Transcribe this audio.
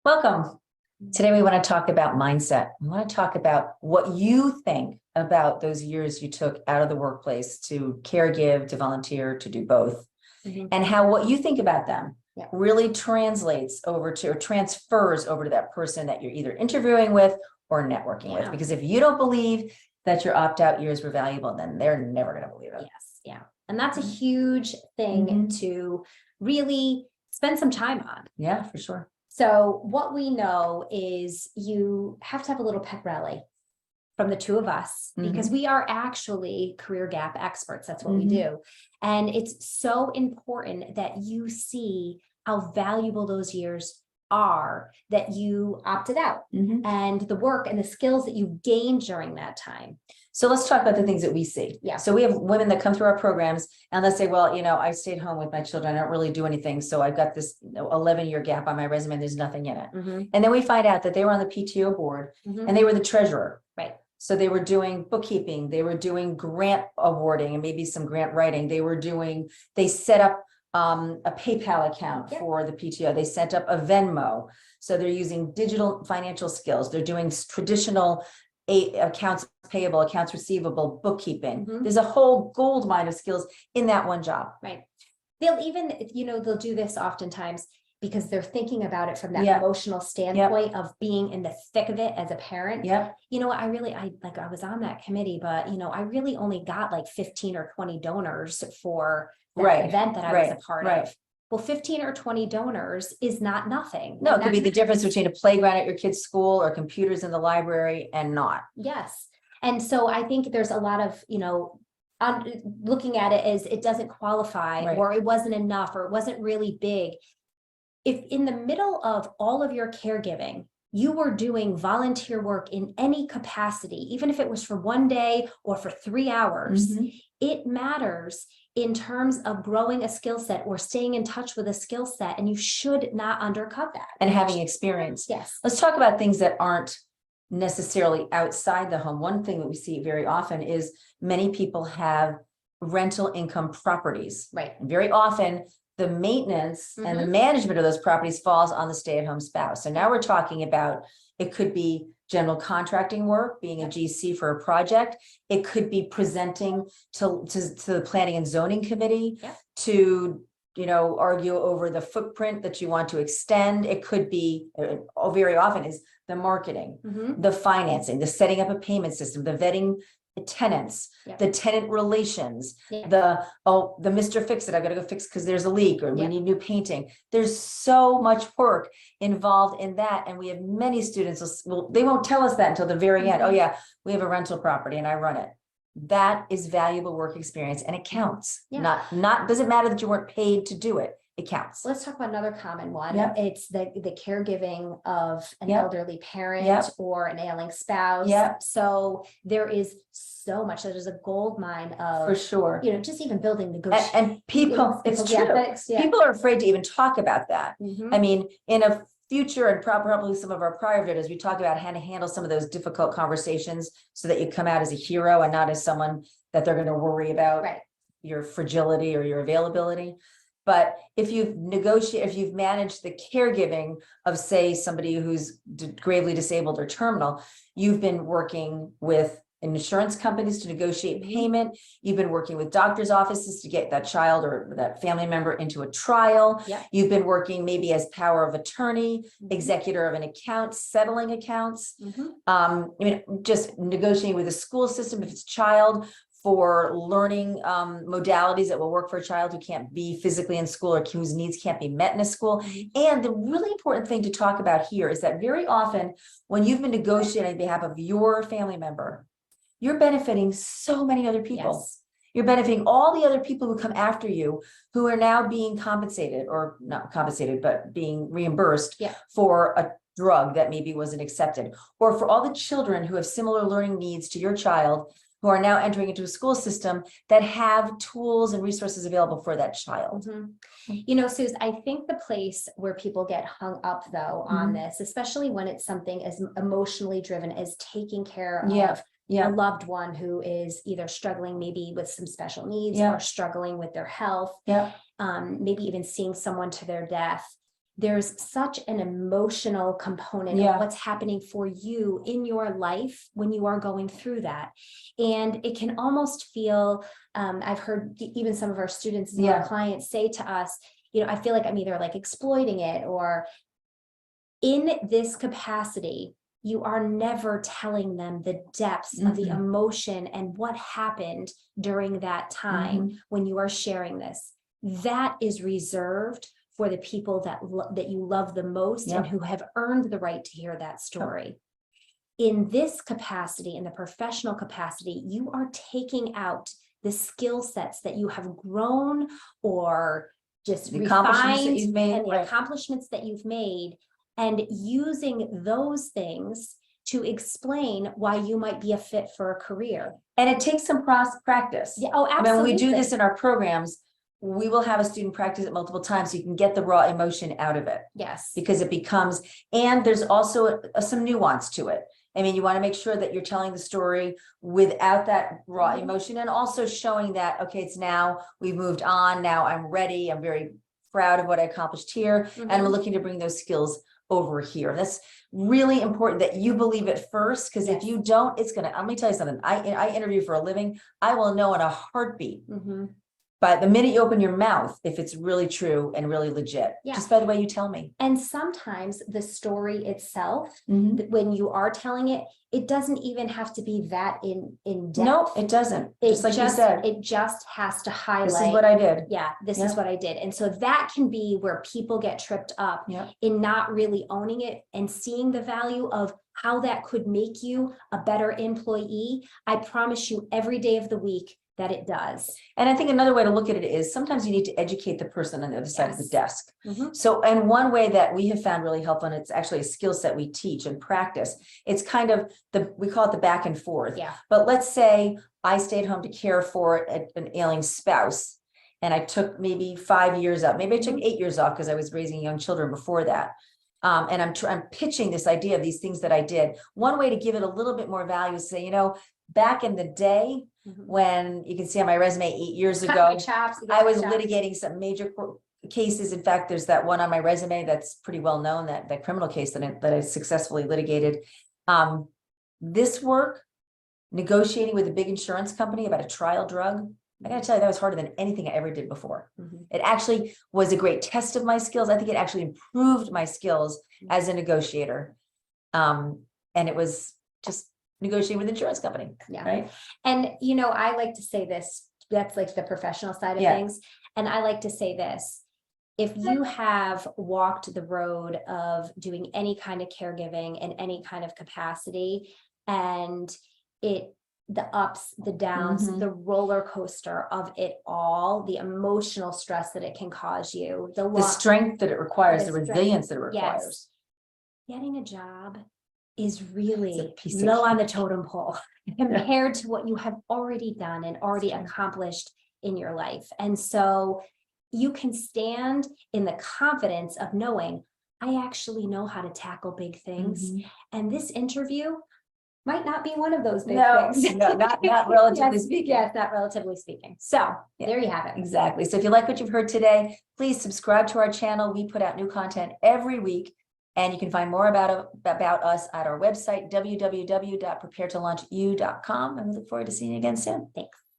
Welcome. Today we want to talk about mindset. We want to talk about what you think about those years you took out of the workplace to caregive, to volunteer, to do both, and how what you think about them really translates over to or transfers over to that person that you're either interviewing with or networking with. Because if you don't believe that your opt-out years were valuable, then they're never going to believe it. Yes. Yeah. And that's a huge thing to really spend some time on. Yeah, for sure. So what we know is you have to have a little pep rally from the two of us because we are actually career gap experts. That's what we do. And it's so important that you see how valuable those years are that you opted out and the work and the skills that you gained during that time. So let's talk about the things that we see. Yeah. So we have women that come through our programs and let's say, well, I stayed home with my children. I don't really do anything. So I've got this 11-year gap on my resume. There's nothing in it. And then we find out that they were on the PTO board and they were the treasurer. Right. So they were doing bookkeeping. They were doing grant awarding and maybe some grant writing. They set up a PayPal account for the PTO. They set up a Venmo. So they're using digital financial skills. They're doing traditional accounts payable, accounts receivable, bookkeeping. There's a whole gold mine of skills in that one job. Right. They'll even, they'll do this oftentimes because they're thinking about it from that emotional standpoint of being in the thick of it as a parent. I was on that committee, but I really only got like 15 or 20 donors for that event that I was a part of. Well, 15 or 20 donors is not nothing. No, it could be the difference between a playground at your kid's school or computers in the library and not. Yes. And so I think there's a lot of, looking at it as it doesn't qualify or it wasn't enough or it wasn't really big. If in the middle of all of your caregiving, you were doing volunteer work in any capacity, even if it was for one day or for 3 hours, it matters in terms of growing a skill set or staying in touch with a skill set, and you should not undercut that. And having experience. Yes. Let's talk about things that aren't necessarily outside the home. One thing that we see very often is many people have rental income properties. Right. And very often the maintenance and the management of those properties falls on the stay-at-home spouse. So now we're talking about, it could be general contracting work, being a GC for a project. It could be presenting to the planning and zoning committee to, argue over the footprint that you want to extend. It could be, very often is the marketing, the financing, the setting up a payment system, the vetting tenants, the tenant relations, the Mr. Fix It, I've got to go fix because there's a leak or we need new painting. There's so much work involved in that. And we have many students, they won't tell us that until the very end. Oh yeah, we have a rental property and I run it. That is valuable work experience and it counts. Not doesn't matter that you weren't paid to do it. It counts. Let's talk about another common one. It's the caregiving of an elderly parent or an ailing spouse. So there is so much. There's a gold mine of, for sure, just even building negotiation. And people, it's true. People are afraid to even talk about that. I mean, in a future and probably some of our prior videos, we talk about how to handle some of those difficult conversations so that you come out as a hero and not as someone that they're going to worry about your fragility or your availability. But if you've managed the caregiving of, say, somebody who's gravely disabled or terminal, you've been working with insurance companies to negotiate payment. You've been working with doctor's offices to get that child or that family member into a trial. You've been working maybe as power of attorney, executor of an account, settling accounts. Just negotiating with the school system if it's a child, for learning modalities that will work for a child who can't be physically in school or whose needs can't be met in a school. And the really important thing to talk about here is that very often when you've been negotiating on behalf of your family member, you're benefiting so many other people. You're benefiting all the other people who come after you who are now being compensated, or not compensated, but being reimbursed for a drug that maybe wasn't accepted, or for all the children who have similar learning needs to your child who are now entering into a school system that have tools and resources available for that child. Suze, I think the place where people get hung up though on this, especially when it's something as emotionally driven as taking care of a loved one who is either struggling maybe with some special needs or struggling with their health, maybe even seeing someone to their death, there's such an emotional component of what's happening for you in your life when you are going through that. And it can almost feel, I've heard even some of our students and our clients say to us, I feel like I'm either like exploiting it, or in this capacity, you are never telling them the depths of the emotion and what happened during that time when you are sharing this. That is reserved for the people that you love the most and who have earned the right to hear that story. In this capacity, in the professional capacity, you are taking out the skill sets that you have grown or just refined, and the accomplishments that you've made, and using those things to explain why you might be a fit for a career. And it takes some practice. Yeah, oh, absolutely. When we do this in our programs, we will have a student practice it multiple times so you can get the raw emotion out of it. Yes. Because it becomes, and there's also some nuance to it. I mean, you want to make sure that you're telling the story without that raw emotion, and also showing that, okay, it's now we've moved on. Now I'm ready. I'm very proud of what I accomplished here. And I'm looking to bring those skills over here. That's really important that you believe it first, because if you don't, it's going to, let me tell you something. I interview for a living. I will know in a heartbeat. But the minute you open your mouth, if it's really true and really legit, just by the way you tell me. And sometimes the story itself, when you are telling it, it doesn't even have to be that in depth. No, it doesn't. Just like you said. It just has to highlight. This is what I did. Yeah, this is what I did. And so that can be where people get tripped up in not really owning it and seeing the value of how that could make you a better employee. I promise you every day of the week that it does. And I think another way to look at it is sometimes you need to educate the person on the other side of the desk. So, and one way that we have found really helpful, and it's actually a skill set we teach and practice, it's kind of we call it the back and forth. But let's say I stayed home to care for an ailing spouse, and I took maybe 5 years up, maybe I took 8 years off because I was raising young children before that. And I'm pitching this idea of these things that I did. One way to give it a little bit more value is say, back in the day, when you can see on my resume 8 years ago, I was litigating some major cases. In fact, there's that one on my resume that's pretty well known, that criminal case that I successfully litigated. This work, negotiating with a big insurance company about a trial drug, I gotta tell you, that was harder than anything I ever did before. It actually was a great test of my skills. I think it actually improved my skills as a negotiator. And it was just negotiating with an insurance company. Right. And, I like to say this, that's like the professional side of things. And I like to say this, if you have walked the road of doing any kind of caregiving in any kind of capacity, and the ups, the downs, the roller coaster of it all, the emotional stress that it can cause you, the strength that it requires, the resilience that it requires. Getting a job is really low on the totem pole compared to what you have already done and already accomplished in your life. And so you can stand in the confidence of knowing, I actually know how to tackle big things. And this interview might not be one of those big things. No, not relatively speaking. Yes, not relatively speking. So there you have it. Exactly. So if you like what you've heard today, please subscribe to our channel. We put out new content every week. And you can find more about us at our website, www.preparetolaunchu.com. And we look forward to seeing you again soon. Thanks.